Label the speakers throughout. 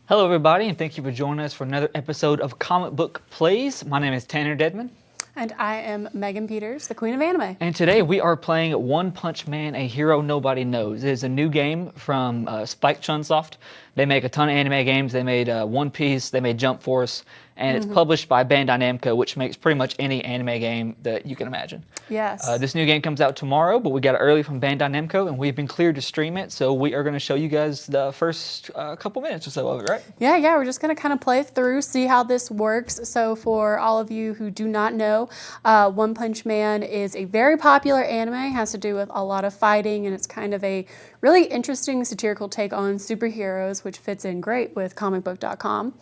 Speaker 1: Hello everybody, and thank you for joining us for another episode of Comic Book Plays. My name is Tanner Dedman.
Speaker 2: And I am Megan Peters, the Queen of Anime.
Speaker 1: And today we are playing One Punch Man, A Hero Nobody Knows. It is a new game from Spike Chunsoft. They make a ton of anime games. They made One Piece, they made Jump Force, and it's published by Bandai Namco, which makes pretty much any anime game that you can imagine.
Speaker 2: Yes.
Speaker 1: This new game comes out tomorrow, but we got it early from Bandai Namco, and we've been cleared to stream it, so we are going to show you guys the first couple minutes or so of it, right?
Speaker 2: Yeah, we're just going to kind of play through, see how this works. So for all of you who do not know, One Punch Man is a very popular anime. It has to do with a lot of fighting, and it's kind of a really interesting satirical take on superheroes, which fits in great with Comicbook.com.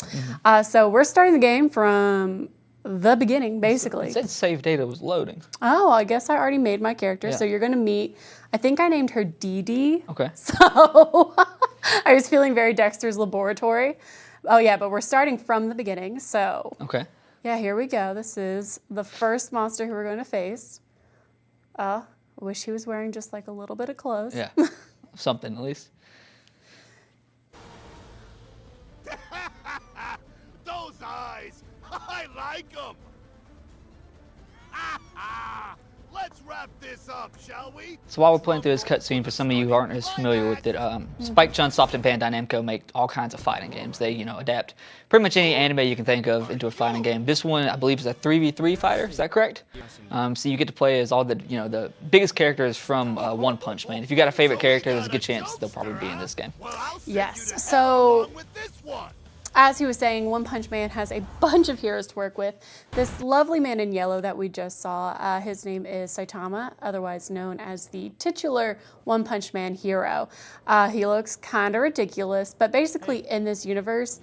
Speaker 2: So we're starting the game from the beginning, basically.
Speaker 1: It said save data was loading.
Speaker 2: Oh, I guess I already made my character.
Speaker 1: Yeah.
Speaker 2: So you're going to meet, I think I named her Dee Dee.
Speaker 1: Okay.
Speaker 2: So I was feeling very Dexter's Laboratory. Oh yeah, but we're starting from the beginning. So
Speaker 1: Okay.
Speaker 2: yeah, here we go. This is the first monster who we're going to face. I wish he was wearing just like a little bit of clothes.
Speaker 1: Yeah. Something at least.
Speaker 3: Those eyes! I like them! Let's wrap this up, shall we?
Speaker 1: So while we're playing through this cutscene, for some of you who aren't as familiar with it, Spike Chunsoft and Bandai Namco make all kinds of fighting games. They, adapt pretty much any anime you can think of into a fighting game. This one, I believe, is a 3v3 fighter. Is that correct? So you get to play as all the biggest characters from One Punch Man. If you got a favorite character, there's a good chance they'll probably be in this game.
Speaker 3: Well, I'll send
Speaker 2: Yes,
Speaker 3: you to
Speaker 2: so-
Speaker 3: hell along with this one.
Speaker 2: As he was saying, One Punch Man has a bunch of heroes to work with. This lovely man in yellow that we just saw, his name is Saitama, otherwise known as the titular One Punch Man hero. He looks kind of ridiculous, but basically in this universe,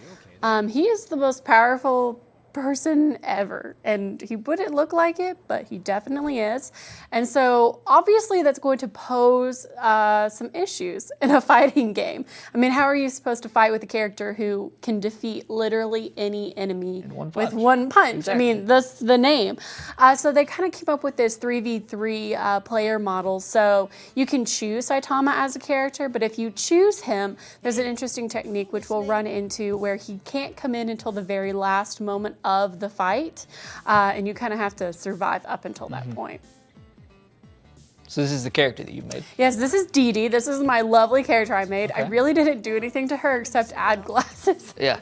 Speaker 2: he is the most powerful person ever, and he wouldn't look like it, but he definitely is. And so obviously that's going to pose some issues in a fighting game. I mean, how are you supposed to fight with a character who can defeat literally any enemy with one punch?
Speaker 1: Exactly.
Speaker 2: I mean, that's the name. So they kind of keep up with this 3v3 player model. So you can choose Saitama as a character, but if you choose him, there's an interesting technique which we'll run into where he can't come in until the very last moment of the fight, and you kind of have to survive up until that point.
Speaker 1: So this is the character that you made.
Speaker 2: Yes, this is Dee Dee. This is my lovely character I made. I
Speaker 1: Okay.
Speaker 2: really didn't do anything to her except add glasses.
Speaker 1: Yeah.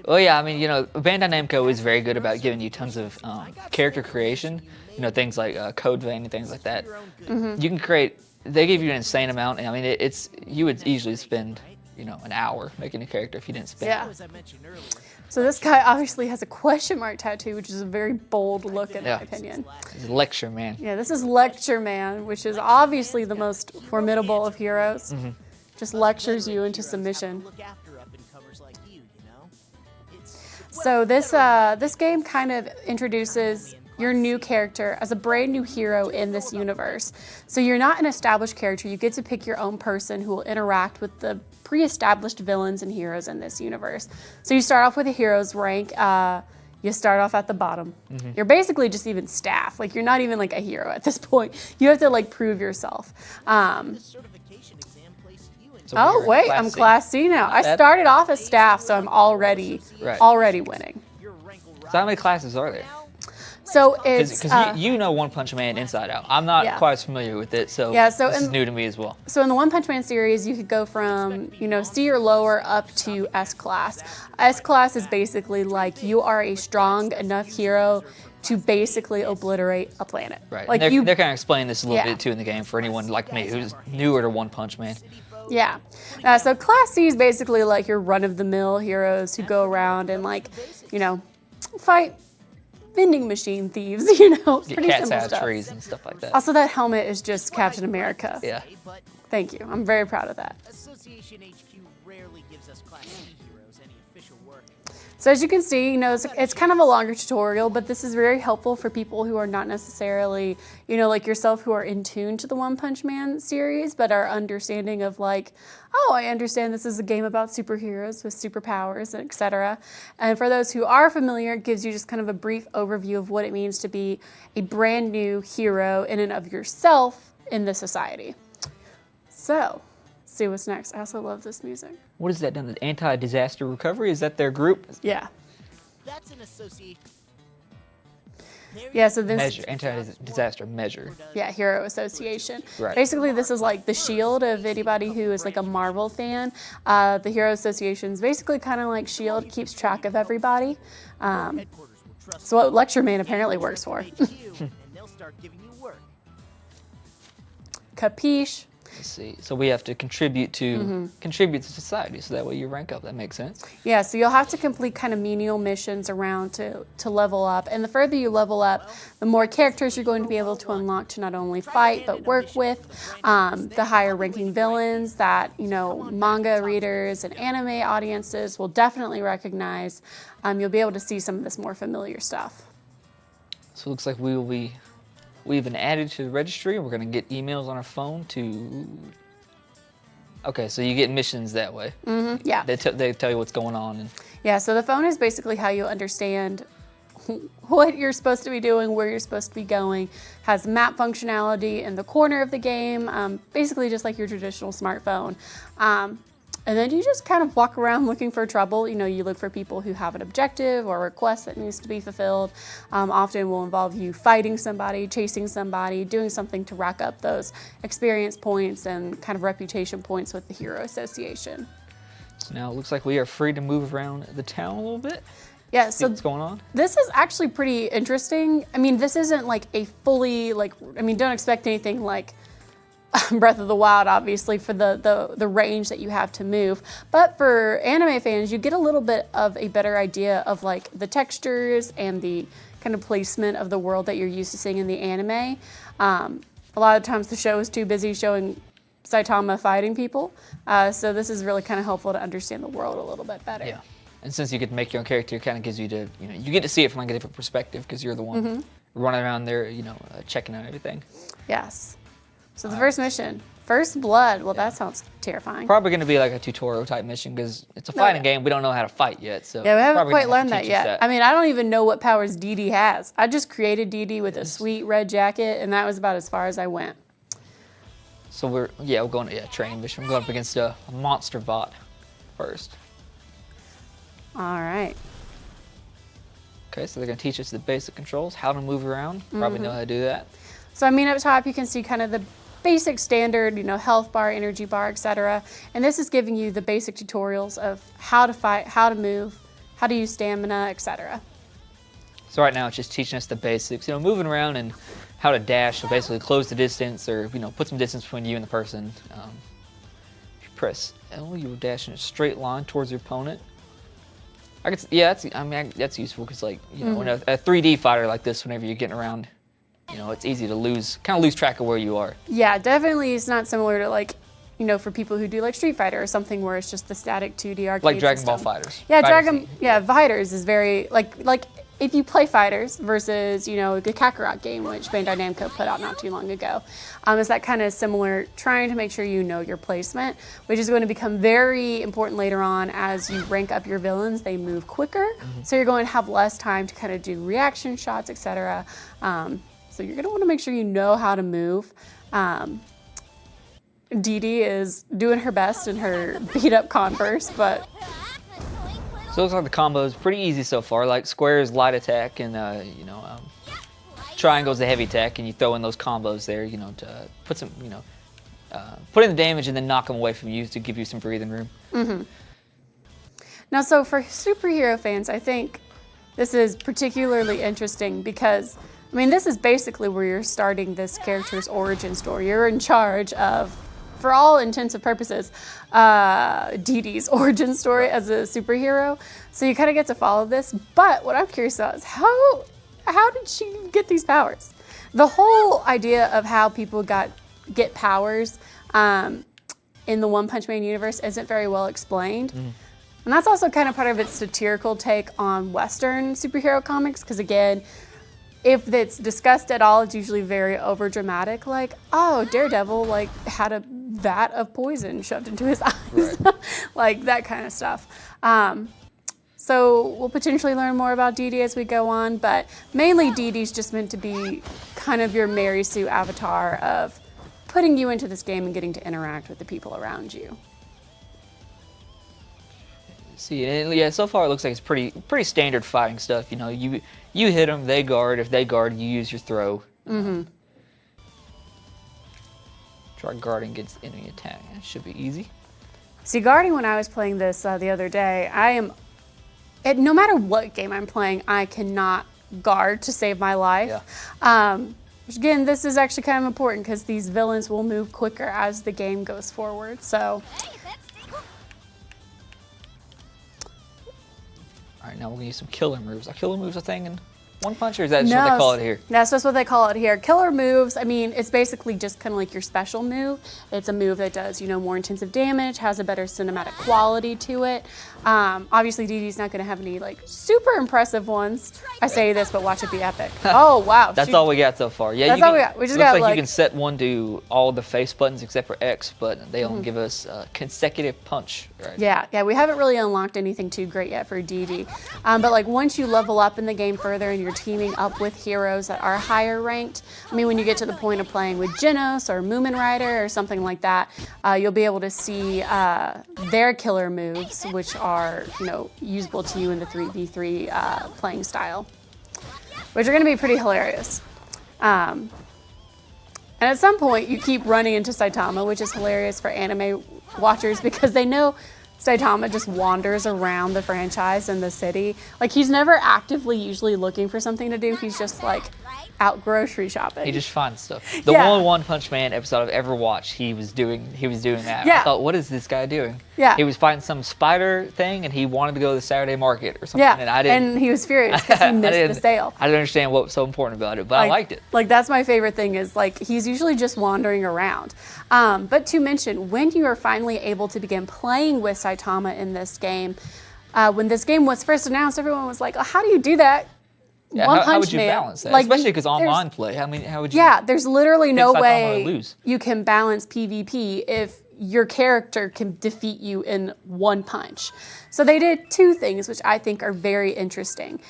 Speaker 1: Well, yeah, I mean, Bandai Namco is very good about giving you tons of character creation. Things like Code Vein and things like that. You can create, they give you an insane amount. And I mean, you would easily spend, an hour making a character if you didn't spend.
Speaker 2: Yeah. So this guy obviously has a question mark tattoo, which is a very bold look in my opinion.
Speaker 1: He's a lecture man.
Speaker 2: Yeah, this is Lecture Man, which is obviously the most formidable of heroes. Just lectures you into submission. So this game kind of introduces your new character as a brand new hero in this universe. So you're not an established character. You get to pick your own person who will interact with the pre-established villains and heroes in this universe. So you start off with a hero's rank. You start off at the bottom. You're basically just even staff. Like, you're not even like a hero at this point. You have to like prove yourself.
Speaker 1: So
Speaker 2: Oh
Speaker 1: you're
Speaker 2: wait, I'm Class C now. I started off as staff, so I'm already winning.
Speaker 1: So how many classes are there?
Speaker 2: So it's
Speaker 1: Because you know One Punch Man inside out. I'm not quite as familiar with it, so,
Speaker 2: Yeah, so
Speaker 1: this is
Speaker 2: in-
Speaker 1: new to me as well.
Speaker 2: So in the One Punch Man series, you could go from, C or lower up to S class. S class is basically like you are a strong enough hero to basically obliterate a planet.
Speaker 1: Right.
Speaker 2: Like
Speaker 1: And they're kind of explaining this a little
Speaker 2: Yeah.
Speaker 1: bit too in the game for anyone like me who's newer to One Punch Man.
Speaker 2: Yeah. So Class C is basically like your run-of-the-mill heroes who go around and fight vending machine thieves,
Speaker 1: Get
Speaker 2: pretty
Speaker 1: cats
Speaker 2: simple
Speaker 1: out of
Speaker 2: stuff.
Speaker 1: trees and stuff like that.
Speaker 2: Also, that helmet is just Captain America.
Speaker 1: Yeah.
Speaker 2: Thank you. I'm very proud of that.
Speaker 4: Association HQ rarely gives us Class C heroes any official work.
Speaker 2: So as you can see, it's kind of a longer tutorial, but this is very helpful for people who are not necessarily, like yourself, who are in tune to the One Punch Man series, but are understanding of like, oh, I understand this is a game about superheroes with superpowers, etc. And for those who are familiar, it gives you just kind of a brief overview of what it means to be a brand new hero in and of yourself in this society. So, see what's next. I also love this music.
Speaker 1: what is that? The Anti-Disaster Recovery? Is that their group?
Speaker 2: Yeah.
Speaker 4: That's an association.
Speaker 2: Yeah, so this
Speaker 1: Measure, anti-disaster measure.
Speaker 2: Yeah, Hero Association.
Speaker 1: Right.
Speaker 2: Basically, this is like the shield of anybody who is like a Marvel fan. The Hero Association is basically kind of like shield, keeps track of everybody. So what Lecture Man apparently works for.
Speaker 4: and they'll start giving you work.
Speaker 2: Capiche?
Speaker 1: Let's see. So we have to contribute to society, so that way you rank up. That makes sense.
Speaker 2: Yeah, so you'll have to complete kind of menial missions around to level up. And the further you level up, the more characters you're going to be able to unlock to not only fight, but work with. The higher ranking villains that, you know, manga readers and anime audiences will definitely recognize. You'll be able to see some of this more familiar stuff.
Speaker 1: So it looks like we've been added to the registry, and we're going to get emails on our phone to... Okay, so you get missions that way.
Speaker 2: Yeah.
Speaker 1: They tell you what's going on. And
Speaker 2: Yeah, so the phone is basically how you understand what you're supposed to be doing, where you're supposed to be going. Has map functionality in the corner of the game, basically just like your traditional smartphone. And then you just kind of walk around looking for trouble. You know, you look for people who have an objective or a request that needs to be fulfilled. Often will involve you fighting somebody, chasing somebody, doing something to rack up those experience points and kind of reputation points with the Hero Association.
Speaker 1: so now it looks like we are free to move around the town a little bit.
Speaker 2: Yeah,
Speaker 1: See
Speaker 2: so
Speaker 1: what's going on?
Speaker 2: this is actually pretty interesting. I mean, this isn't like a fully, like, I mean, don't expect anything like Breath of the Wild, obviously, for the range that you have to move. But for anime fans, you get a little bit of a better idea of like the textures and the kind of placement of the world that you're used to seeing in the anime. A lot of times the show is too busy showing Saitama fighting people. So this is really kind of helpful to understand the world a little bit better.
Speaker 1: Yeah. And since you get to make your own character, it kind of gives you to, you know, you get to see it from like a different perspective because you're the one running around there, you know, checking out everything.
Speaker 2: Yes. So the first mission, First Blood. Well, that sounds terrifying.
Speaker 1: Probably going to be like a tutorial type mission because it's a fighting game. We don't know how to fight yet. So
Speaker 2: Yeah, we haven't
Speaker 1: probably
Speaker 2: quite
Speaker 1: gonna have
Speaker 2: learned
Speaker 1: to
Speaker 2: that
Speaker 1: teach us
Speaker 2: yet.
Speaker 1: that.
Speaker 2: I mean, I don't even know what powers Dee Dee has. I just created Dee Dee with a sweet red jacket, and that was about as far as I went.
Speaker 1: So we're going to training mission. We're going up against a monster bot first.
Speaker 2: All right.
Speaker 1: Okay, so they're going to teach us the basic controls, how to move around. Probably know how to do that.
Speaker 2: So I mean, up top you can see kind of the basic standard, you know, health bar, energy bar, etc. And this is giving you the basic tutorials of how to fight, how to move, how to use stamina, etc.
Speaker 1: So right now it's just teaching us the basics, you know, moving around and how to dash. So basically close the distance or, you know, put some distance between you and the person. If you press L, you will dash in a straight line towards your opponent. That's useful because, like, you know, in a 3D fighter like this, whenever you're getting around, you know, it's easy to lose track of where you are.
Speaker 2: Yeah, definitely it's not similar to like, you know, for people who do like Street Fighter or something where it's just the static 2D arcade
Speaker 1: Like Dragon
Speaker 2: system.
Speaker 1: Ball Fighters.
Speaker 2: Yeah, Fighters is very, like if you play Fighters versus, you know, the Kakarot game, which Bandai Namco put out not too long ago, is that kind of similar, trying to make sure you know your placement, which is going to become very important later on as you rank up your villains. They move quicker, so you're going to have less time to kind of do reaction shots, etc. So you're going to want to make sure you know how to move. Dee Dee is doing her best in her beat-up Converse, but
Speaker 1: So it looks like the combo is pretty easy so far. Like square is light attack and, triangle is the heavy attack, and you throw in those combos there, you know, to put some, you know, put in the damage and then knock them away from you to give you some breathing room.
Speaker 2: now, so for superhero fans, I think this is particularly interesting because, I mean, this is basically where you're starting this character's origin story. You're in charge of, for all intents and purposes, Dee Dee's origin story as a superhero. So you kind of get to follow this. But what I'm curious about is how did she get these powers? The whole idea of how people get powers in the One Punch Man universe isn't very well explained. And that's also kind of part of its satirical take on Western superhero comics, because again, if it's discussed at all, it's usually very overdramatic, like, oh, Daredevil like had a vat of poison shoved into his eyes,
Speaker 1: Right.
Speaker 2: like that kind of stuff. So we'll potentially learn more about Dee Dee as we go on, but mainly Dee Dee's just meant to be kind of your Mary Sue avatar of putting you into this game and getting to interact with the people around you.
Speaker 1: See, and yeah, so far it looks like it's pretty standard fighting stuff. You know, you hit them, they guard. If they guard, you use your throw. Try guarding against enemy attack. That should be easy.
Speaker 2: See, guarding, when I was playing this the other day, no matter what game I'm playing, I cannot guard to save my life.
Speaker 1: Yeah.
Speaker 2: Which again, this is actually kind of important because these villains will move quicker as the game goes forward. So,
Speaker 1: all right, now we're gonna use some killer moves. Are killer moves a thing in One Punch, or is that just what they call it here?
Speaker 2: That's just what they call it here. Killer moves, I mean, it's basically just kind of like your special move. It's a move that does, more intensive damage, has a better cinematic quality to it. Obviously, DD's not going to have any, super impressive ones. I say this, but watch it be epic. Oh, wow.
Speaker 1: That's all we got so far. Yeah,
Speaker 2: that's all we got. We just got,
Speaker 1: looks like you can set one to all the face buttons except for X, but they only give us consecutive punch. Right?
Speaker 2: Yeah, we haven't really unlocked anything too great yet for DD. But, once you level up in the game further and you're teaming up with heroes that are higher ranked. I mean, when you get to the point of playing with Genos or Moomin Rider or something like that, you'll be able to see their killer moves, which are, usable to you in the 3v3 playing style, which are going to be pretty hilarious. And at some point, you keep running into Saitama, which is hilarious for anime watchers because they know Saitama just wanders around the franchise and the city. He's never actively usually looking for something to do. He's just out grocery shopping.
Speaker 1: He just finds stuff. The only One Punch Man episode I've ever watched, he was doing that.
Speaker 2: Yeah.
Speaker 1: I thought, what is this guy doing?
Speaker 2: Yeah.
Speaker 1: He was fighting some spider thing, and he wanted to go to the Saturday market or something.
Speaker 2: Yeah,
Speaker 1: And
Speaker 2: he was furious because he missed the sale.
Speaker 1: I didn't understand what was so important about it, but I liked it.
Speaker 2: That's my favorite thing is he's usually just wandering around. But to mention, when you are finally able to begin playing with Saitama in this game, when this game was first announced, everyone was like, oh, how do you do that?
Speaker 1: Yeah, how would you balance that? Especially because online play. How would you?
Speaker 2: Yeah, there's literally no way
Speaker 1: lose?
Speaker 2: You can balance PvP if your character can defeat you in one punch. So they did two things, which I think are very interesting.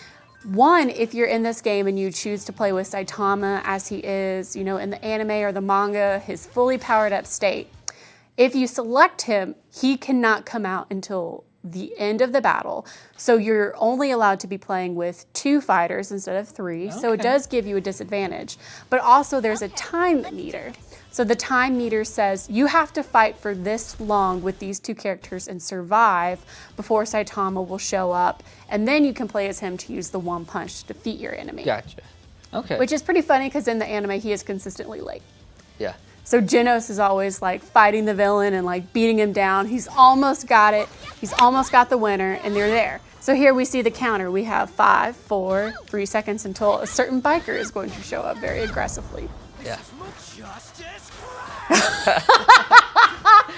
Speaker 2: One, if you're in this game and you choose to play with Saitama as he is, in the anime or the manga, his fully powered up state, if you select him, he cannot come out until the end of the battle. So you're only allowed to be playing with 2 fighters instead of 3. Okay. So it does give you a disadvantage. But also there's a time meter. So the time meter says you have to fight for this long with these 2 characters and survive before Saitama will show up. And then you can play as him to use the one punch to defeat your enemy.
Speaker 1: Gotcha. Okay.
Speaker 2: Which is pretty funny because in the anime he is consistently late.
Speaker 1: Yeah.
Speaker 2: So Genos is always fighting the villain and beating him down. He's almost got it. He's almost got the winner, and they're there. So here we see the counter. We have 5, 4, 3 seconds until a certain biker is going to show up very aggressively.
Speaker 1: Yeah.
Speaker 3: Justice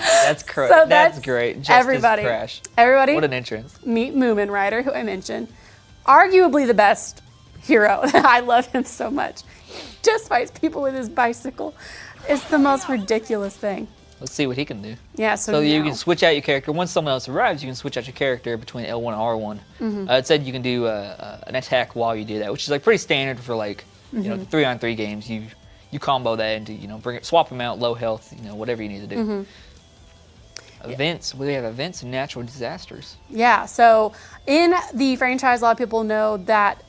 Speaker 1: That's correct.
Speaker 2: So
Speaker 1: that's great. Justice
Speaker 2: everybody.
Speaker 1: Crash.
Speaker 2: Everybody.
Speaker 1: What an entrance.
Speaker 2: Meet Moomin Rider, who I mentioned. Arguably the best hero. I love him so much. He just fights people with his bicycle. It's the most ridiculous thing.
Speaker 1: Let's see what he can do.
Speaker 2: Yeah, so
Speaker 1: you can switch out your character. Once someone else arrives, you can switch out your character between L1 and R1.
Speaker 2: Mm-hmm.
Speaker 1: It said you can do an attack while you do that, which is pretty standard for 3-on-3 games. You combo that into swap them out, low health, whatever you need to do.
Speaker 2: Mm-hmm.
Speaker 1: Events. We have events and natural disasters.
Speaker 2: Yeah, so in the franchise, a lot of people know that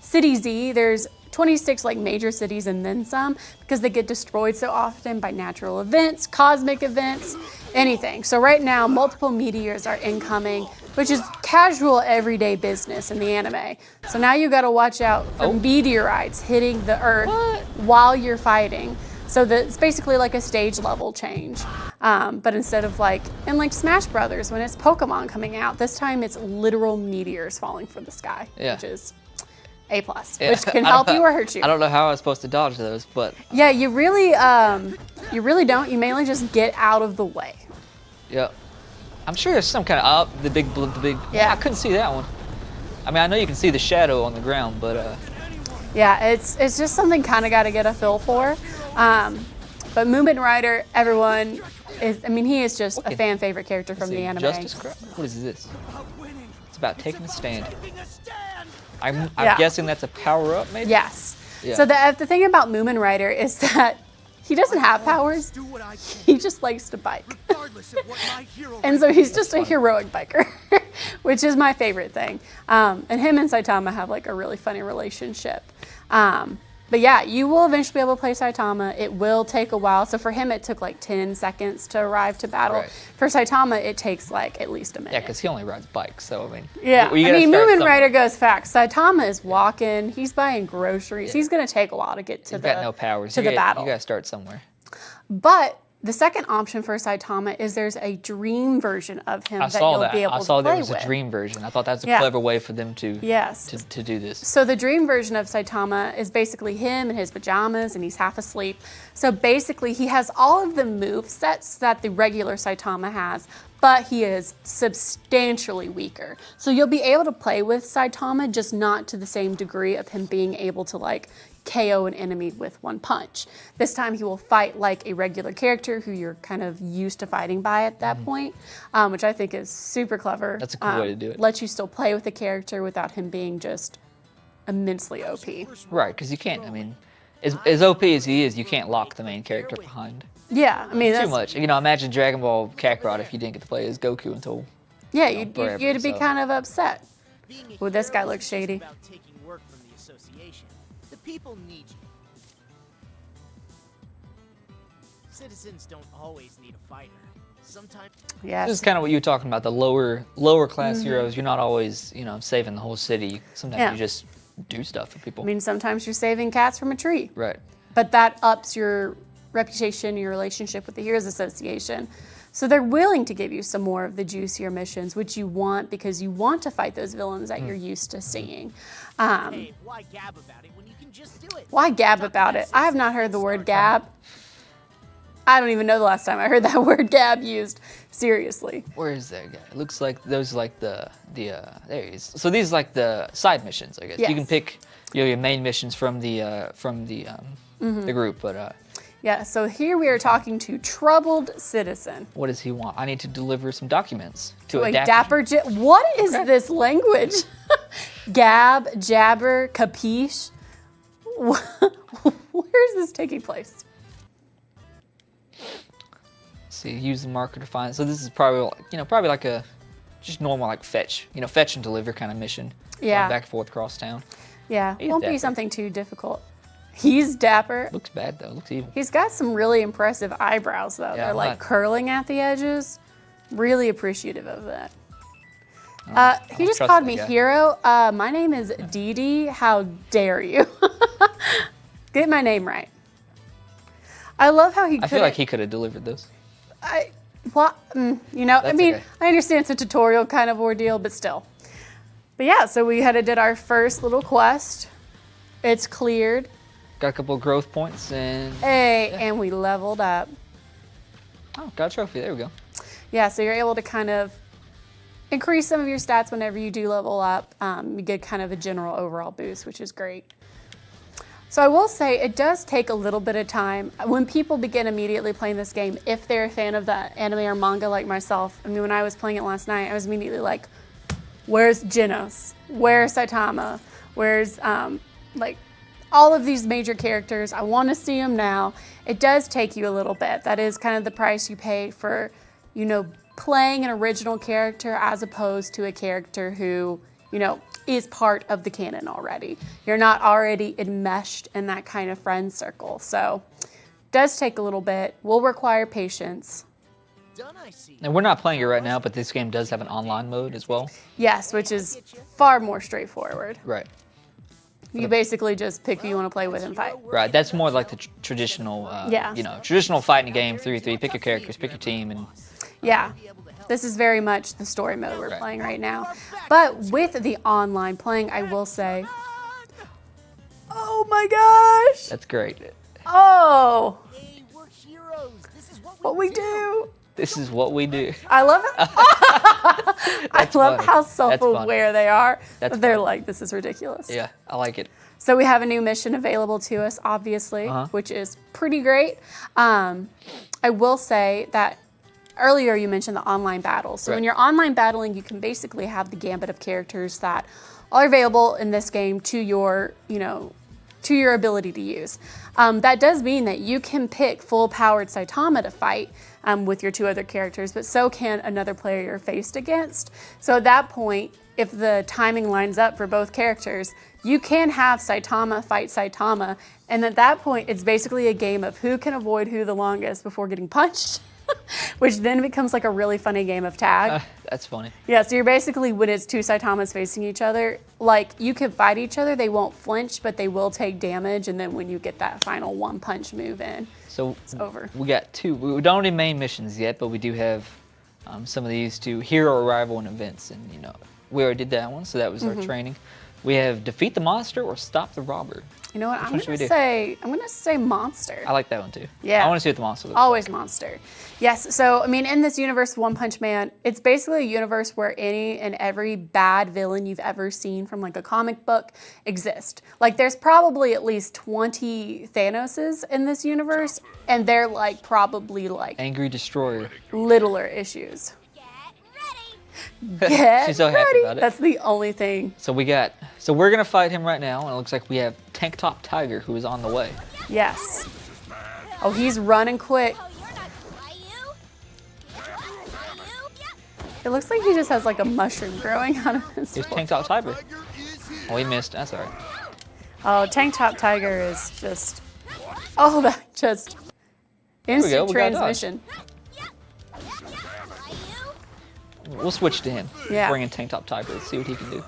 Speaker 2: City Z, there's 26 major cities and then some because they get destroyed so often by natural events, cosmic events, anything. So right now, multiple meteors are incoming, which is casual everyday business in the anime. So now you got to watch out for meteorites hitting the earth while you're fighting. So it's basically like a stage level change. But instead of in Smash Brothers, when it's Pokemon coming out, this time it's literal meteors falling from the sky, which is A+, which can help you or hurt you.
Speaker 1: I don't know how I was supposed to dodge those, but
Speaker 2: yeah, you really don't. You mainly just get out of the way.
Speaker 1: Yep. I'm sure there's some kind of the big.
Speaker 2: Yeah.
Speaker 1: I couldn't see that one. I mean, I know you can see the shadow on the ground, but
Speaker 2: yeah, it's just something kind of got to get a feel for. But Moomin Rider, everyone is. I mean, he is just a fan favorite character from the anime.
Speaker 1: Justice Crash. What is this? It's about taking a stand.
Speaker 3: taking a stand.
Speaker 1: I'm guessing that's a power-up, maybe?
Speaker 2: Yes.
Speaker 1: Yeah.
Speaker 2: So the thing about Moomin Rider is that he doesn't have powers. He just likes to bike.
Speaker 3: Regardless of what my hero
Speaker 2: And so he's just a heroic biker. which is my favorite thing. And him and Saitama have like a really funny relationship. But yeah, you will eventually be able to play Saitama. It will take a while. So for him, it took like 10 seconds to arrive to battle.
Speaker 1: Right.
Speaker 2: For Saitama, it takes like at least a minute.
Speaker 1: Yeah, because he only rides bikes, so I mean.
Speaker 2: Yeah,
Speaker 1: you gotta
Speaker 2: I mean,
Speaker 1: start
Speaker 2: Moomin
Speaker 1: somewhere.
Speaker 2: Rider goes fast. Saitama is walking. He's buying groceries. He's going to take a while to get to
Speaker 1: He's got no powers.
Speaker 2: to the battle.
Speaker 1: You got to start somewhere.
Speaker 2: But the second option for Saitama is there's a dream version of him
Speaker 1: I
Speaker 2: that
Speaker 1: saw
Speaker 2: you'll
Speaker 1: that.
Speaker 2: be able
Speaker 1: I
Speaker 2: to
Speaker 1: saw
Speaker 2: play
Speaker 1: there was
Speaker 2: with.
Speaker 1: a dream version. I thought that was a
Speaker 2: Yeah.
Speaker 1: clever way for them to
Speaker 2: Yes.
Speaker 1: to do this.
Speaker 2: So the dream version of Saitama is basically him in his pajamas and he's half asleep. So basically he has all of the move sets that the regular Saitama has, but he is substantially weaker. So you'll be able to play with Saitama, just not to the same degree of him being able to like KO an enemy with one punch. This time he will fight like a regular character who you're kind of used to fighting by at that point, which I think is super clever.
Speaker 1: That's a cool way to do it.
Speaker 2: Lets you still play with the character without him being just immensely OP.
Speaker 1: Right, because you can't, I mean, as OP as he is, you can't lock the main character behind.
Speaker 2: Yeah, I mean,
Speaker 1: Too
Speaker 2: that's,
Speaker 1: much. You know, imagine Dragon Ball Kakarot if you didn't get to play as Goku until.
Speaker 2: yeah,
Speaker 1: forever,
Speaker 2: you'd be
Speaker 1: so.
Speaker 2: kind of upset.
Speaker 4: Being a
Speaker 2: Well, this guy
Speaker 4: hero
Speaker 2: looks
Speaker 4: isn't just
Speaker 2: shady.
Speaker 4: about taking work from the association. The people need you. Citizens don't always need a fighter. Sometimes
Speaker 2: Yes.
Speaker 1: This is kind of what you were talking about. The lower class heroes. You're not always, you know, saving the whole city. Sometimes
Speaker 2: Yeah.
Speaker 1: you just do stuff for people.
Speaker 2: I mean, sometimes you're saving cats from a tree,
Speaker 1: Right.
Speaker 2: but that ups your reputation, your relationship with the Heroes Association. So they're willing to give you some more of the juicier missions, which you want because you want to fight those villains that you're used to seeing.
Speaker 4: hey, why gab about it when you can just do it?
Speaker 2: Why gab about it? I have not heard the word gab. I don't even know the last time I heard that word gab used. Seriously.
Speaker 1: Where is that guy? It looks like those are like there he is. So these are like the side missions, I guess. You can
Speaker 2: Yes.
Speaker 1: pick your main missions from the group, but
Speaker 2: Yeah, so here we are talking to Troubled Citizen.
Speaker 1: what does he want? I need to deliver some documents to
Speaker 2: A
Speaker 1: a
Speaker 2: dapper what is this language? Gab, jabber, capiche? Where is this taking place?
Speaker 1: See, use the marker to find. So this is probably probably like a just normal like fetch and deliver kind of mission.
Speaker 2: Yeah.
Speaker 1: Going back and forth across town.
Speaker 2: Yeah,
Speaker 1: He's
Speaker 2: won't be
Speaker 1: dapper.
Speaker 2: something too difficult. He's dapper.
Speaker 1: Looks bad though. Looks evil.
Speaker 2: He's got some really impressive eyebrows though.
Speaker 1: Yeah,
Speaker 2: They're like
Speaker 1: not-
Speaker 2: curling at the edges. Really appreciative of that. He just
Speaker 1: trust
Speaker 2: called
Speaker 1: that
Speaker 2: me
Speaker 1: guy.
Speaker 2: hero. My name is Dee Dee. How dare you? Get my name right. I love how he
Speaker 1: I feel like he could have delivered this.
Speaker 2: I
Speaker 1: That's
Speaker 2: mean,
Speaker 1: okay.
Speaker 2: I understand it's a tutorial kind of ordeal, but still. But yeah, so we did our first little quest. It's cleared.
Speaker 1: Got a couple of growth points and
Speaker 2: Hey, and we leveled up.
Speaker 1: oh, got a trophy. There we go.
Speaker 2: Yeah, so you're able to kind of increase some of your stats whenever you do level up. You get kind of a general overall boost, which is great. So I will say it does take a little bit of time. When people begin immediately playing this game, if they're a fan of the anime or manga like myself, I mean, when I was playing it last night, I was immediately like, where's Genos? Where's Saitama? Where's, like, all of these major characters? I want to see them now. It does take you a little bit. That is kind of the price you pay for, playing an original character as opposed to a character who, is part of the canon already. You're not already enmeshed in that kind of friend circle. So it does take a little bit. Will require patience.
Speaker 4: Done, I see.
Speaker 1: And we're not playing it right now, but this game does have an online mode as well.
Speaker 2: Yes, which is far more straightforward.
Speaker 1: Right.
Speaker 2: You basically just pick who you want to play with and fight.
Speaker 1: Right. That's more like the traditional,
Speaker 2: Yeah.
Speaker 1: traditional fighting game 3v3. Pick your characters, pick your team, and
Speaker 2: Yeah, this is very much the story mode we're
Speaker 1: Right.
Speaker 2: playing right now. But with the online playing, I will say, oh my gosh!
Speaker 1: that's great.
Speaker 2: Oh,
Speaker 4: Hey, we're heroes. This is
Speaker 2: what we do.
Speaker 1: This is what we do.
Speaker 2: I love it. I
Speaker 1: That's
Speaker 2: love
Speaker 1: funny.
Speaker 2: how
Speaker 1: That's funny.
Speaker 2: self-aware they are.
Speaker 1: That's
Speaker 2: But they're
Speaker 1: funny.
Speaker 2: like, this is ridiculous.
Speaker 1: Yeah, I like it.
Speaker 2: So we have a new mission available to us, obviously, which is pretty great. I will say that earlier you mentioned the online battles. So when
Speaker 1: Right.
Speaker 2: you're online battling, you can basically have the gambit of characters that are available in this game to your, to your ability to use. That does mean that you can pick full-powered Saitama to fight with your 2 other characters, but so can another player you're faced against. So at that point, if the timing lines up for both characters, you can have Saitama fight Saitama, and at that point, it's basically a game of who can avoid who the longest before getting punched, which then becomes like a really funny game of tag.
Speaker 1: That's funny.
Speaker 2: Yeah, so you're basically, when it's 2 Saitamas facing each other, like, you can fight each other, they won't flinch, but they will take damage, and then when you get that final 1-punch move in,
Speaker 1: So
Speaker 2: it's over.
Speaker 1: we got 2. We don't have any main missions yet, but we do have some of these 2 hero arrival and events, and you know, we already did that one, so that was our training. We have defeat the monster or stop the robber.
Speaker 2: You know what?
Speaker 1: Which
Speaker 2: I'm
Speaker 1: one should we do?
Speaker 2: gonna say monster.
Speaker 1: I like that one too.
Speaker 2: Yeah.
Speaker 1: I want to see what the monster looks
Speaker 2: Always
Speaker 1: like.
Speaker 2: monster. Yes. So I mean, in this universe, One Punch Man, it's basically a universe where any and every bad villain you've ever seen from like a comic book exist. Like, there's probably at least 20 Thanoses in this universe, and they're like probably like
Speaker 1: Angry Destroyer.
Speaker 2: littler issues. Get
Speaker 1: She's so happy
Speaker 2: ready.
Speaker 1: about it.
Speaker 2: That's the only thing.
Speaker 1: So we're gonna fight him right now, and it looks like we have Tank Top Tiger who is on the way.
Speaker 2: Yes. Oh, he's running quick. It looks like he just has like a mushroom growing out of his
Speaker 1: Here's
Speaker 2: foot.
Speaker 1: Tank Top Tiger.
Speaker 3: Tiger is here.
Speaker 1: Oh, he missed. That's all right.
Speaker 2: Oh, Tank Top Tiger is just, oh, that just instant
Speaker 1: we got a dodge.
Speaker 2: transmission.
Speaker 1: We'll switch to him.
Speaker 2: Yeah.
Speaker 1: Bring in Tank Top Tiger. Let's see what he can do.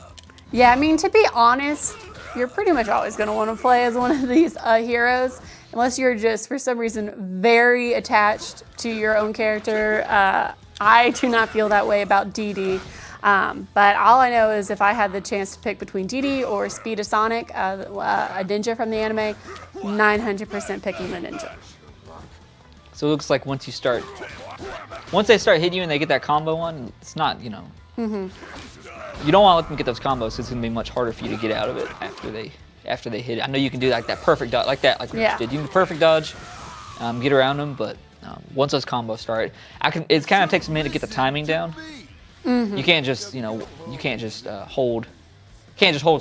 Speaker 2: Yeah, I mean, to be honest, you're pretty much always going to want to play as one of these heroes, unless you're just, for some reason, very attached to your own character. I do not feel that way about DD. But all I know is if I had the chance to pick between DD or Speed of Sonic, a ninja from the anime, 900% picking the ninja.
Speaker 1: So it looks like once they start hitting you and they get that combo on, it's not, you know. You don't want to let them get those combos, because it's going to be much harder for you to get out of it after they hit it. I know you can do like that perfect dodge, like we just did. You can do perfect dodge, get around them, but once those combos start, it kind of takes a minute to get the timing down. You can't just, hold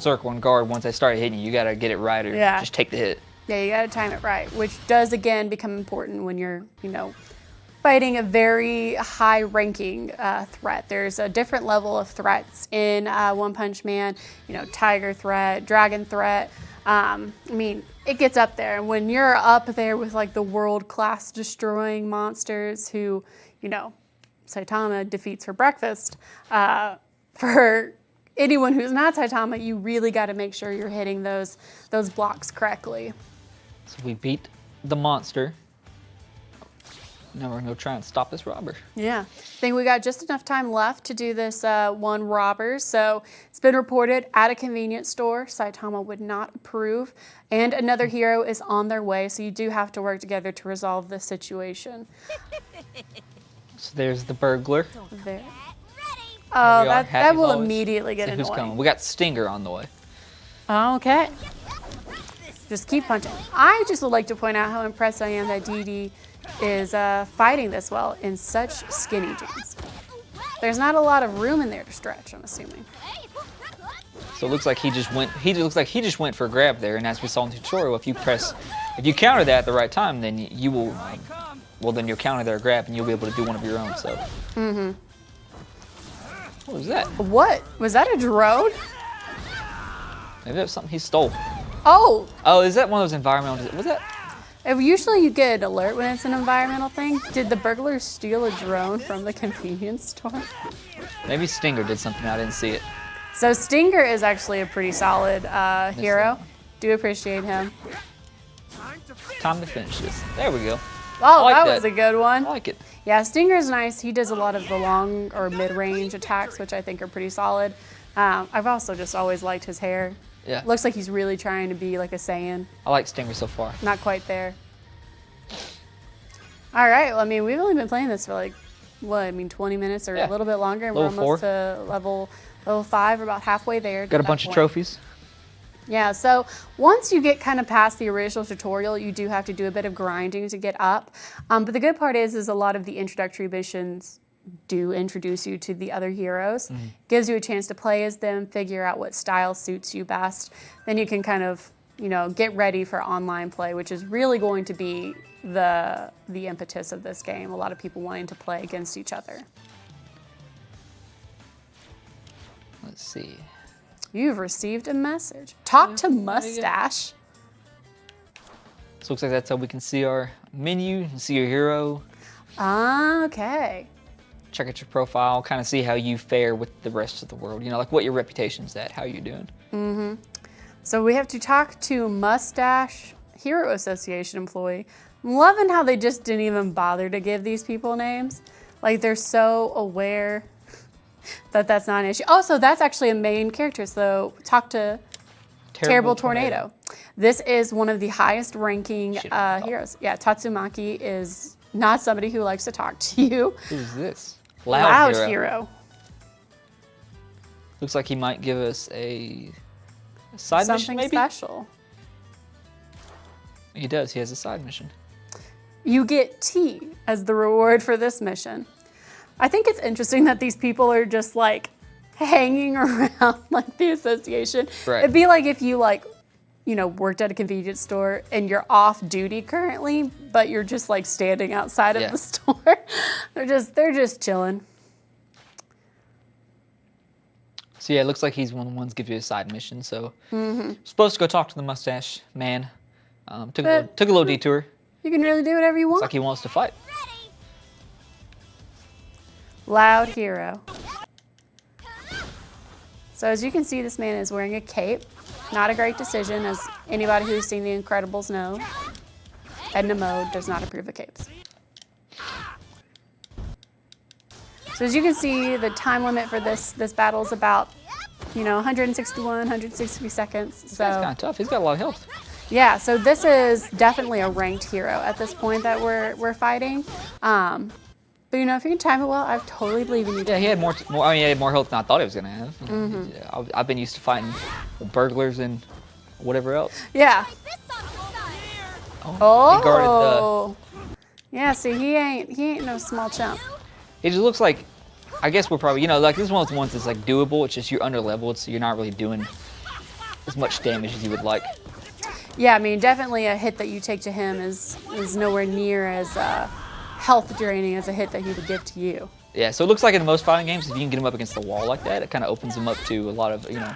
Speaker 1: circle and guard once they start hitting you. You got to get it right, or just take the hit.
Speaker 2: Yeah, you gotta time it right, which does again become important when you're, fighting a very high-ranking threat. There's a different level of threats in One Punch Man. Tiger threat, dragon threat. I mean, it gets up there, and when you're up there with like the world-class destroying monsters who, Saitama defeats for breakfast. For anyone who's not Saitama, you really got to make sure you're hitting those blocks correctly.
Speaker 1: So we beat the monster. Now we're gonna try and stop this robber.
Speaker 2: Yeah, I think we got just enough time left to do this one robber. So it's been reported at a convenience store, Saitama would not approve, and another hero is on their way. So you do have to work together to resolve this situation.
Speaker 1: So there's the burglar.
Speaker 2: There. Oh,
Speaker 1: We are
Speaker 2: that
Speaker 1: happy as
Speaker 2: will
Speaker 1: always.
Speaker 2: immediately get
Speaker 1: See who's coming.
Speaker 2: annoying.
Speaker 1: We got Stinger on the way.
Speaker 2: Okay. Just keep punching. I just would like to point out how impressed I am that DD is fighting this well in such skinny jeans. There's not a lot of room in there to stretch, I'm assuming.
Speaker 1: So it looks like he just went for a grab there, and as we saw in the tutorial, if you counter that at the right time, then you will, then you'll counter their grab and you'll be able to do one of your own. So. What was that?
Speaker 2: What? Was that a drone?
Speaker 1: Maybe that was something he stole.
Speaker 2: Oh,
Speaker 1: Oh, is that one of those environmental? Was that?
Speaker 2: usually you get an alert when it's an environmental thing. Did the burglar steal a drone from the convenience store?
Speaker 1: Maybe Stinger did something. I didn't see it.
Speaker 2: So Stinger is actually a pretty solid hero. Do appreciate him.
Speaker 1: Time to finish this. There we go.
Speaker 2: Oh,
Speaker 1: like
Speaker 2: that
Speaker 1: that.
Speaker 2: was a good one.
Speaker 1: I like it.
Speaker 2: Yeah, Stinger's nice. He does a lot of the long or mid-range attacks, which I think are pretty solid. I've also just always liked his hair.
Speaker 1: Yeah.
Speaker 2: Looks like he's really trying to be like a Saiyan.
Speaker 1: I like Stinger so far.
Speaker 2: Not quite there. All right. Well, I mean, we've only been playing this for 20 minutes or
Speaker 1: Yeah.
Speaker 2: a little bit longer. And
Speaker 1: Level
Speaker 2: we're almost to level 5. We're about halfway there.
Speaker 1: Got a bunch of trophies.
Speaker 2: Yeah, so once you get kind of past the original tutorial, you do have to do a bit of grinding to get up. But the good part is a lot of the introductory missions do introduce you to the other heroes. Gives you a chance to play as them, figure out what style suits you best. Then you can kind of you know, get ready for online play, which is really going to be the impetus of this game. A lot of people wanting to play against each other.
Speaker 1: Let's see.
Speaker 2: You've received a message. Talk to Mustache.
Speaker 1: So looks like that's how we can see our menu, see your hero,
Speaker 2: Okay.
Speaker 1: check out your profile, kind of see how you fare with the rest of the world. You know, like what your reputation's at, how you doing.
Speaker 2: So we have to talk to Mustache Hero Association employee. I'm loving how they just didn't even bother to give these people names. Like they're so aware that that's not an issue. Oh, so that's actually a main character. So talk to Terrible Tornado. This is one of the highest ranking heroes. Yeah, Tatsumaki is not somebody who likes to talk to you.
Speaker 1: Who's this?
Speaker 2: Loud hero.
Speaker 1: Looks like he might give us a side mission,
Speaker 2: Something
Speaker 1: maybe?
Speaker 2: special.
Speaker 1: He does. He has a side mission.
Speaker 2: You get tea as the reward for this mission. I think it's interesting that these people are just like hanging around like the association.
Speaker 1: Right.
Speaker 2: It'd be like if you like, you know, worked at a convenience store and you're off duty currently, but you're just like standing outside of the store. They're just chilling.
Speaker 1: So yeah, it looks like he's one of the ones give you a side mission. So supposed to go talk to the mustache man. Took a little detour.
Speaker 2: You can really do whatever you want.
Speaker 1: Looks like he wants to fight.
Speaker 2: Loud hero. So as you can see, this man is wearing a cape. Not a great decision, as anybody who's seen The Incredibles knows. Edna Mode does not approve of capes. So as you can see, the time limit for this battle is about, you know, 161, 160 seconds. So
Speaker 1: That's kind of tough. He's got a lot of health.
Speaker 2: yeah, so this is definitely a ranked hero at this point that we're fighting. But you know, if you can time it well, I totally believe in you.
Speaker 1: Yeah, he had more. I mean, he had more health than I thought he was gonna have. Yeah, I've been used to fighting burglars and whatever else.
Speaker 2: Yeah.
Speaker 1: Oh. He guarded
Speaker 2: Yeah, see, he ain't no small chump.
Speaker 1: It just looks like, I guess we're probably, you know, like this is one of the ones that's like doable. It's just you're under leveled, so you're not really doing as much damage as you would like.
Speaker 2: Yeah, I mean, definitely a hit that you take to him is nowhere near as health draining as a hit that he would give to you.
Speaker 1: Yeah, so it looks like in most fighting games, if you can get him up against the wall like that, it kind of opens him up to a lot of, you know.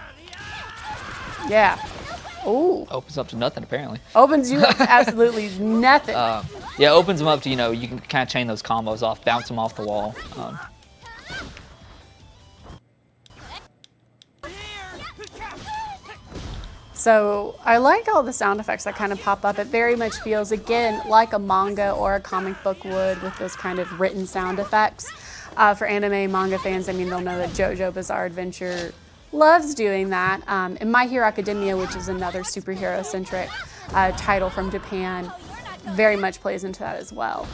Speaker 2: Yeah. Ooh.
Speaker 1: Opens up to nothing, apparently.
Speaker 2: Opens you up to absolutely nothing.
Speaker 1: Yeah, opens them up to, you know, you can kind of chain those combos off, bounce them off the wall.
Speaker 2: So I like all the sound effects that kind of pop up. It very much feels, again, like a manga or a comic book would with those kind of written sound effects. For anime manga fans, I mean, they'll know that JoJo Bizarre Adventure loves doing that. And My Hero Academia, which is another superhero-centric title from Japan, very much plays into that as well.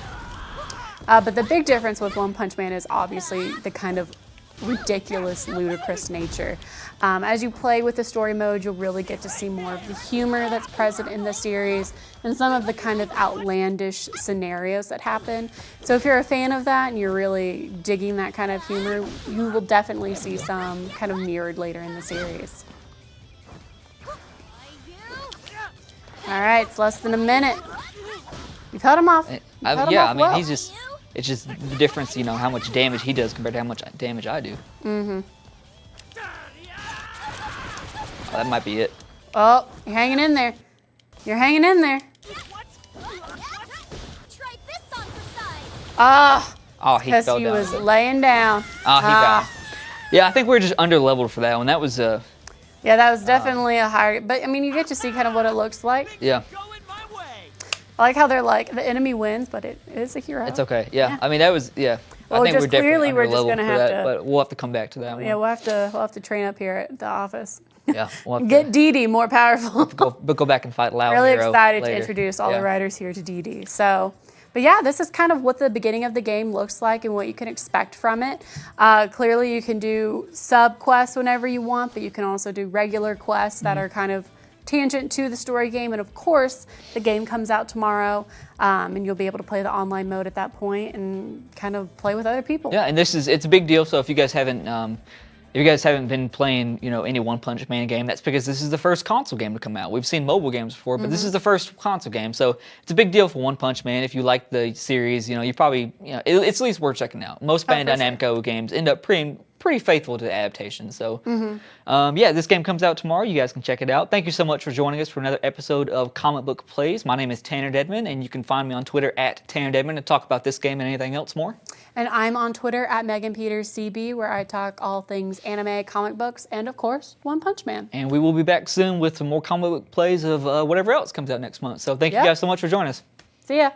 Speaker 2: But the big difference with One Punch Man is obviously the kind of ridiculous, ludicrous nature. As you play with the story mode, you'll really get to see more of the humor that's present in the series and some of the kind of outlandish scenarios that happen. So if you're a fan of that and you're really digging that kind of humor, you will definitely see some kind of mirrored later in the series. All right, it's less than a minute. You've held him off.
Speaker 1: Yeah, I mean, he's just, it's just the difference, you know, how much damage he does compared to how much damage I do. Oh, that might be it.
Speaker 2: Oh, you're hanging in there. You're hanging in there.
Speaker 1: Oh, he
Speaker 2: Because
Speaker 1: fell
Speaker 2: he
Speaker 1: down.
Speaker 2: was laying down.
Speaker 1: Oh, he fell. Yeah, I think we're just under leveled for that one. That was,
Speaker 2: Yeah, that was definitely a higher, but I mean, you get to see kind of what it looks like.
Speaker 1: yeah.
Speaker 2: I like how they're like, the enemy wins, but it is a hero.
Speaker 1: It's okay. Yeah. I mean, that was, yeah.
Speaker 2: Well,
Speaker 1: I think
Speaker 2: just
Speaker 1: we're definitely
Speaker 2: clearly
Speaker 1: under
Speaker 2: we're just
Speaker 1: leveled
Speaker 2: gonna
Speaker 1: for
Speaker 2: have
Speaker 1: that,
Speaker 2: to-
Speaker 1: but we'll have to come back to that one.
Speaker 2: Yeah, we'll have to train up here at the office.
Speaker 1: Yeah, we'll have
Speaker 2: Get DD more powerful.
Speaker 1: go back and fight Loud
Speaker 2: Really
Speaker 1: Hero
Speaker 2: excited
Speaker 1: later.
Speaker 2: to introduce all
Speaker 1: Yeah.
Speaker 2: the riders here to DD. So, but yeah, this is kind of what the beginning of the game looks like and what you can expect from it. Clearly, you can do sub quests whenever you want, but you can also do regular quests that are kind of tangent to the story game. And of course, the game comes out tomorrow, and you'll be able to play the online mode at that point and kind of play with other people.
Speaker 1: Yeah, and it's a big deal. So if you guys haven't, If you guys haven't been playing, any One Punch Man game, that's because this is the first console game to come out. We've seen mobile games before, but this is the first console game, so it's a big deal for One Punch Man. If you like the series, you probably, it's at least worth checking out. Most Bandai Namco games end up pretty faithful to the adaptation. So, yeah, this game comes out tomorrow. You guys can check it out. Thank you so much for joining us for another episode of Comic Book Plays. My name is Tanner Dedman, and you can find me on Twitter at Tanner Dedman to talk about this game and anything else more.
Speaker 2: And I'm on Twitter at Megan Peters CB, where I talk all things anime, comic books, and of course, One Punch Man.
Speaker 1: And we will be back soon with some more comic book plays of whatever else comes out next month. So thank you guys so much for joining us.
Speaker 2: See ya.